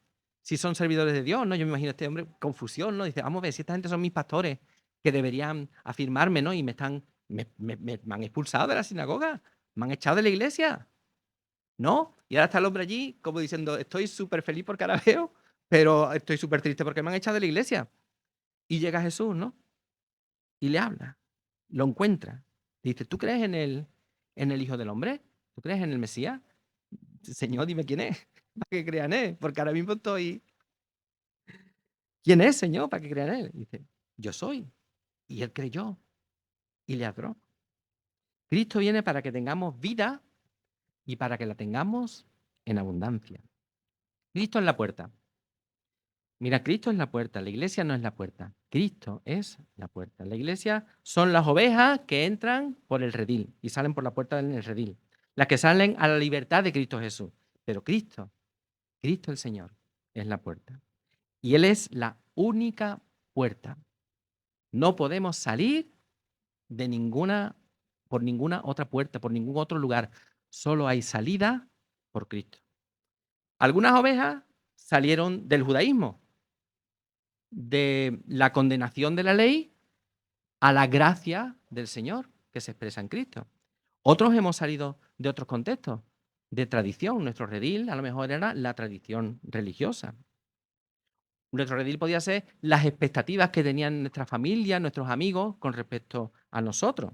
Si son servidores de Dios, ¿no? Yo me imagino a este hombre confusión, ¿no? Dice, vamos a ver, si esta gente son mis pastores que deberían afirmarme, ¿no? Y me han expulsado de la sinagoga, me han echado de la iglesia, ¿no? Y ahora está el hombre allí como diciendo, estoy súper feliz porque ahora veo, pero estoy súper triste porque me han echado de la iglesia. Y llega Jesús, ¿no? Y le habla, lo encuentra. Dice, ¿tú crees en el Hijo del Hombre? ¿Tú crees en el Mesías? Señor, dime quién es, para que crean en él, porque ahora mismo estoy... ¿Quién es, Señor, para que crean en él? Dice, yo soy. Y él creyó y le adoró. Cristo viene para que tengamos vida y para que la tengamos en abundancia. Cristo es la puerta. Mira, Cristo es la puerta, la iglesia no es la puerta. Cristo es la puerta. La iglesia son las ovejas que entran por el redil y salen por la puerta del redil. Las que salen a la libertad de Cristo Jesús. Pero Cristo el Señor, es la puerta. Y Él es la única puerta. No podemos salir por ninguna otra puerta, por ningún otro lugar. Solo hay salida por Cristo. Algunas ovejas salieron del judaísmo, de la condenación de la ley a la gracia del Señor que se expresa en Cristo. Otros hemos salido de otros contextos, de tradición. Nuestro redil a lo mejor era la tradición religiosa. Nuestro redil podía ser las expectativas que tenían nuestra familia, nuestros amigos con respecto a nosotros.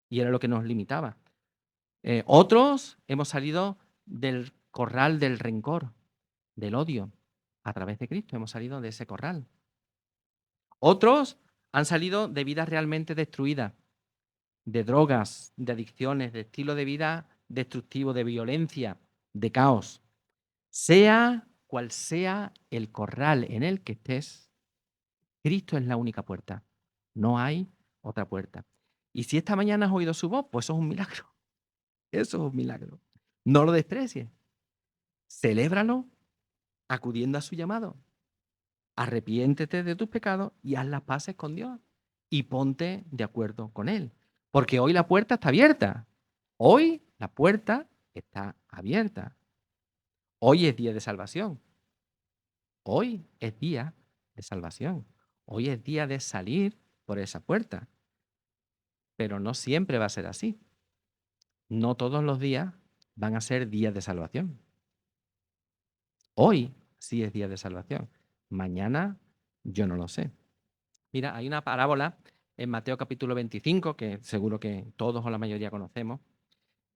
Y era lo que nos limitaba. Otros hemos salido del corral del rencor, del odio. A través de Cristo hemos salido de ese corral. Otros han salido de vidas realmente destruidas, de drogas, de adicciones, de estilo de vida destructivo, de violencia, de caos. Sea cual sea el corral en el que estés, Cristo es la única puerta. No hay otra puerta. Y si esta mañana has oído su voz, pues eso es un milagro. Eso es un milagro. No lo desprecies. Celébralo acudiendo a su llamado. Arrepiéntete de tus pecados y haz las paces con Dios. Y ponte de acuerdo con Él. Porque hoy la puerta está abierta. Hoy la puerta está abierta. Hoy es día de salvación. Hoy es día de salvación. Hoy es día de salir por esa puerta. Pero no siempre va a ser así. No todos los días van a ser días de salvación. Hoy sí es día de salvación. Mañana yo no lo sé. Mira, hay una parábola en Mateo capítulo 25, que seguro que todos o la mayoría conocemos,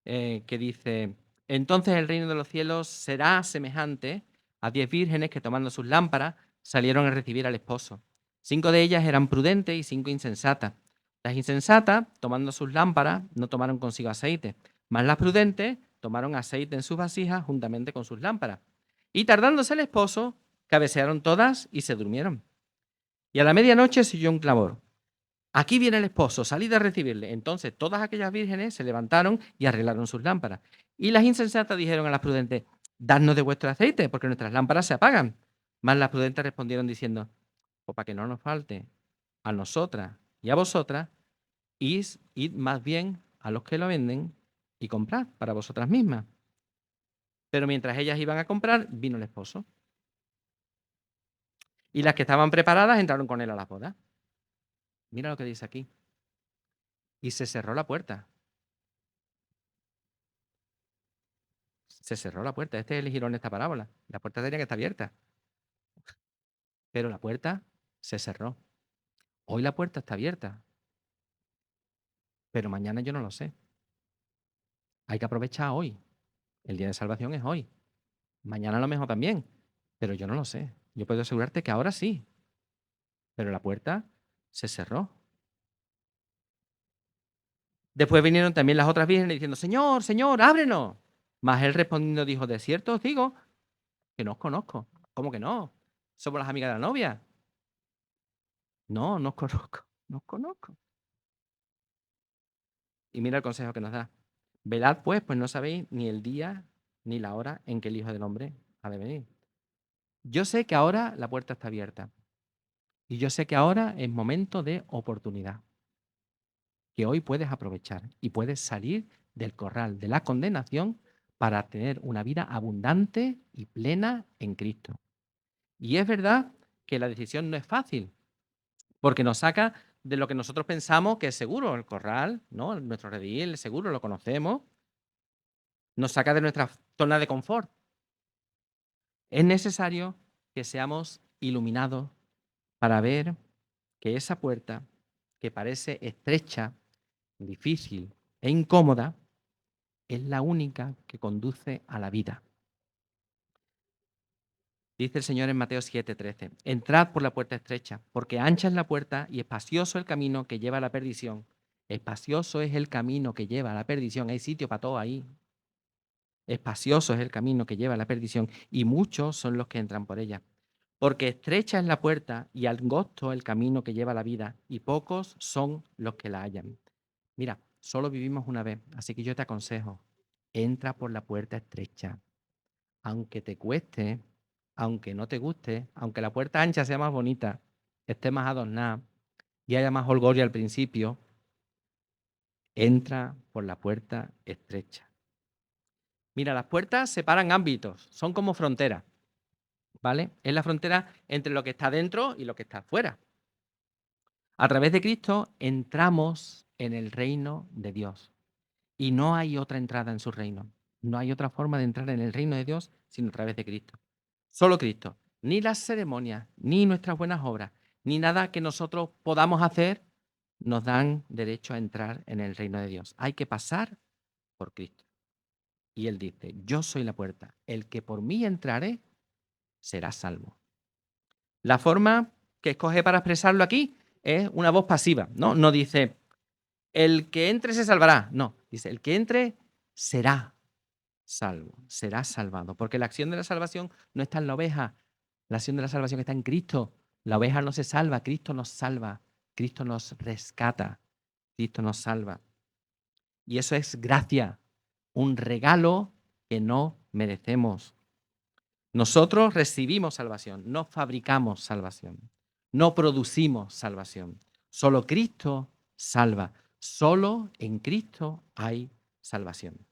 que dice, entonces el reino de los cielos será semejante a 10 vírgenes que tomando sus lámparas salieron a recibir al esposo. 5 de ellas eran prudentes y 5 insensatas. Las insensatas, tomando sus lámparas, no tomaron consigo aceite, mas las prudentes tomaron aceite en sus vasijas juntamente con sus lámparas. Y tardándose el esposo, cabecearon todas y se durmieron. Y a la medianoche se oyó un clamor. Aquí viene el esposo, salid a recibirle. Entonces todas aquellas vírgenes se levantaron y arreglaron sus lámparas. Y las insensatas dijeron a las prudentes, dadnos de vuestro aceite, porque nuestras lámparas se apagan. Mas las prudentes respondieron diciendo, pues para que no nos falte a nosotras y a vosotras, id más bien a los que lo venden y comprad para vosotras mismas. Pero mientras ellas iban a comprar, vino el esposo. Y las que estaban preparadas entraron con él a la boda. Mira lo que dice aquí. Y se cerró la puerta. Se cerró la puerta. Este es el girón de esta parábola. La puerta tenía que estar abierta. Pero la puerta se cerró. Hoy la puerta está abierta. Pero mañana yo no lo sé. Hay que aprovechar hoy. El día de salvación es hoy. Mañana a lo mejor también. Pero yo no lo sé. Yo puedo asegurarte que ahora sí. Pero la puerta se cerró. Después vinieron también las otras vírgenes diciendo, Señor, Señor, ábrenos. Mas él respondiendo dijo, de cierto os digo que no os conozco. ¿Cómo que no? Somos las amigas de la novia. No, no os conozco. No os conozco. Y mira el consejo que nos da. Velad pues no sabéis ni el día ni la hora en que el Hijo del Hombre ha de venir. Yo sé que ahora la puerta está abierta. Y yo sé que ahora es momento de oportunidad. Que hoy puedes aprovechar y puedes salir del corral de la condenación para tener una vida abundante y plena en Cristo. Y es verdad que la decisión no es fácil, porque nos saca de lo que nosotros pensamos que es seguro, el corral, ¿no? Nuestro redil, el seguro, lo conocemos, nos saca de nuestra zona de confort. Es necesario que seamos iluminados para ver que esa puerta, que parece estrecha, difícil e incómoda, es la única que conduce a la vida. Dice el Señor en Mateo 7:13, entrad por la puerta estrecha, porque ancha es la puerta y espacioso el camino que lleva a la perdición. Espacioso es el camino que lleva a la perdición. Hay sitio para todo ahí. Espacioso es el camino que lleva a la perdición y muchos son los que entran por ella. Porque estrecha es la puerta y angosto el camino que lleva a la vida y pocos son los que la hallan. Mira, solo vivimos una vez, así que yo te aconsejo, entra por la puerta estrecha. Aunque te cueste, aunque no te guste, aunque la puerta ancha sea más bonita, esté más adornada y haya más holgorio al principio, entra por la puerta estrecha. Mira, las puertas separan ámbitos, son como fronteras, ¿vale? Es la frontera entre lo que está dentro y lo que está fuera. A través de Cristo entramos en el reino de Dios y no hay otra entrada en su reino. No hay otra forma de entrar en el reino de Dios sino a través de Cristo. Solo Cristo. Ni las ceremonias, ni nuestras buenas obras, ni nada que nosotros podamos hacer nos dan derecho a entrar en el reino de Dios. Hay que pasar por Cristo. Y Él dice, yo soy la puerta. El que por mí entrare será salvo. La forma que escoge para expresarlo aquí es una voz pasiva, ¿no? No dice, el que entre se salvará. No, dice, el que entre será salvo, será salvado. Porque la acción de la salvación no está en la oveja, la acción de la salvación está en Cristo. La oveja no se salva, Cristo nos salva, Cristo nos rescata, Cristo nos salva. Y eso es gracia, un regalo que no merecemos. Nosotros recibimos salvación, no fabricamos salvación, no producimos salvación. Solo Cristo salva. Solo en Cristo hay salvación.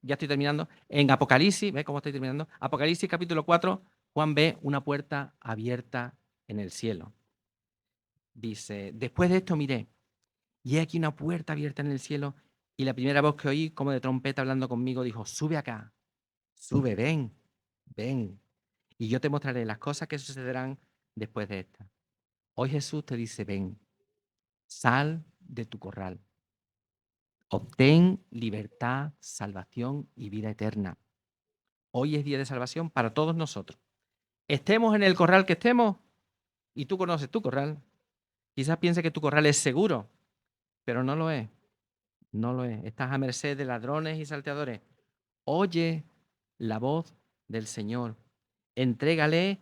Ya estoy terminando, en Apocalipsis, ¿ves cómo estoy terminando? Apocalipsis capítulo 4, Juan ve una puerta abierta en el cielo. Dice, después de esto miré, y he aquí una puerta abierta en el cielo, y la primera voz que oí, como de trompeta hablando conmigo, dijo, sube acá, sube, ven, ven, y yo te mostraré las cosas que sucederán después de esta. Hoy Jesús te dice, ven, sal de tu corral, obtén libertad, salvación y vida eterna. Hoy es día de salvación para todos nosotros. Estemos en el corral que estemos, y tú conoces tu corral, quizás pienses que tu corral es seguro, pero no lo es, no lo es. Estás a merced de ladrones y salteadores. Oye la voz del Señor, entrégale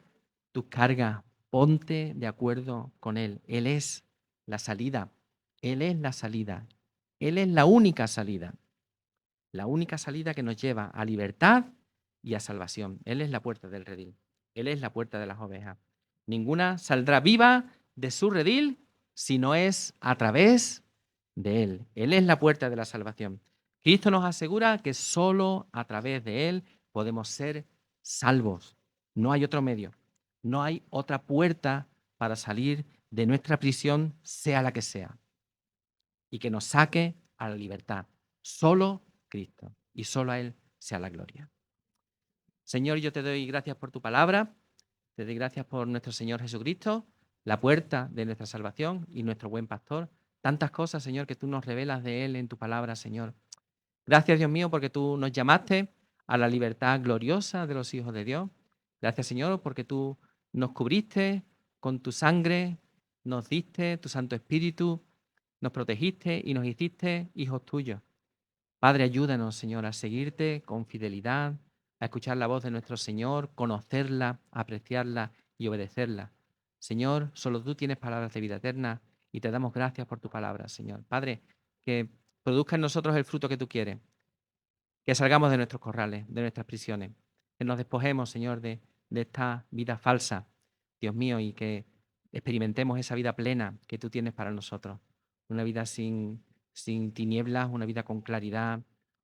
tus cargas, ponte de acuerdo con Él. Él es la salida, Él es la salida, Él es la única salida que nos lleva a libertad y a salvación. Él es la puerta del redil, Él es la puerta de las ovejas. Ninguna saldrá viva de su redil si no es a través de Él. Él es la puerta de la salvación. Cristo nos asegura que solo a través de Él podemos ser salvos. No hay otro medio, no hay otra puerta para salir de nuestra prisión, sea la que sea, y que nos saque a la libertad. Solo Cristo, y solo a Él sea la gloria. Señor, yo te doy gracias por tu palabra, te doy gracias por nuestro Señor Jesucristo, la puerta de nuestra salvación y nuestro buen pastor. Tantas cosas, Señor, que tú nos revelas de Él en tu palabra, Señor. Gracias, Dios mío, porque tú nos llamaste a la libertad gloriosa de los hijos de Dios. Gracias, Señor, porque tú nos cubriste con tu sangre, nos diste tu Santo Espíritu, nos protegiste y nos hiciste hijos tuyos. Padre, ayúdanos, Señor, a seguirte con fidelidad, a escuchar la voz de nuestro Señor, conocerla, apreciarla y obedecerla. Señor, solo tú tienes palabras de vida eterna y te damos gracias por tu palabra, Señor. Padre, que produzca en nosotros el fruto que tú quieres, que salgamos de nuestros corrales, de nuestras prisiones, que nos despojemos, Señor, de esta vida falsa, Dios mío, y que experimentemos esa vida plena que tú tienes para nosotros. Una vida sin tinieblas, una vida con claridad,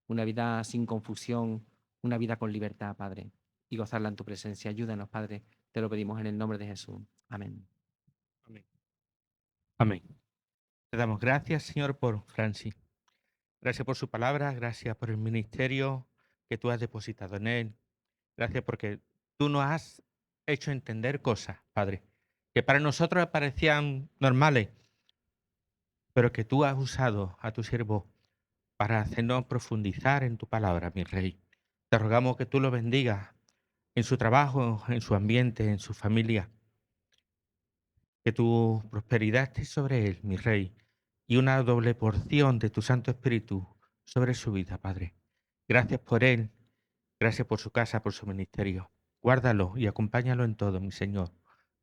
una vida sin confusión, una vida con libertad, Padre, y gozarla en tu presencia. Ayúdanos, Padre, te lo pedimos en el nombre de Jesús. Amén. Amén. Amén. Te damos gracias, Señor, por Francis. Gracias por su palabra, gracias por el ministerio que tú has depositado en él. Gracias porque tú nos has hecho entender cosas, Padre, que para nosotros parecían normales, pero que tú has usado a tu siervo para hacernos profundizar en tu palabra, mi Rey. Te rogamos que tú lo bendigas en su trabajo, en su ambiente, en su familia. Que tu prosperidad esté sobre él, mi Rey, y una doble porción de tu Santo Espíritu sobre su vida, Padre. Gracias por él, gracias por su casa, por su ministerio. Guárdalo y acompáñalo en todo, mi Señor.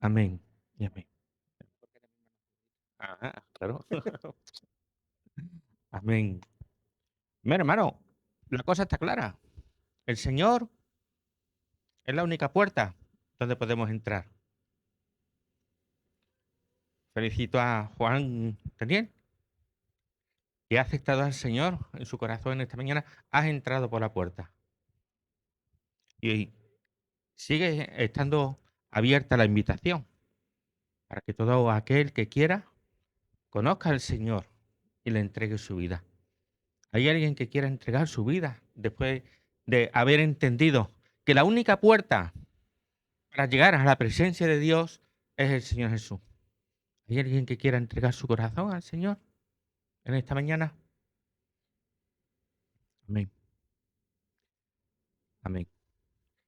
Amén y amén. Ajá, claro. Amén. Mira, hermano, la cosa está clara. El Señor es la única puerta donde podemos entrar. Felicito a Juan Daniel, que ha aceptado al Señor en su corazón esta mañana. Has entrado por la puerta. Y sigue estando abierta la invitación para que todo aquel que quiera conozca al Señor y le entregue su vida. ¿Hay alguien que quiera entregar su vida después de haber entendido que la única puerta para llegar a la presencia de Dios es el Señor Jesús. ¿Hay alguien que quiera entregar su corazón al Señor en esta mañana? Amén. Amén.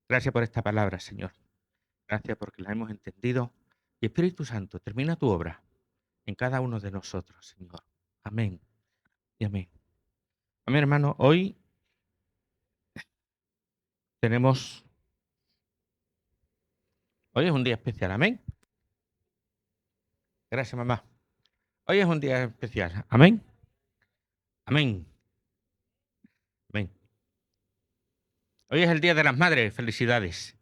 Gracias por esta palabra, Señor. Gracias porque la hemos entendido. Y Espíritu Santo, termina tu obra en cada uno de nosotros, Señor. Amén. Y amén. Amén, hermano. Hoy es un día especial. Amén. Gracias, mamá. Hoy es un día especial. Amén. Amén. Amén. Hoy es el Día de las Madres. Felicidades.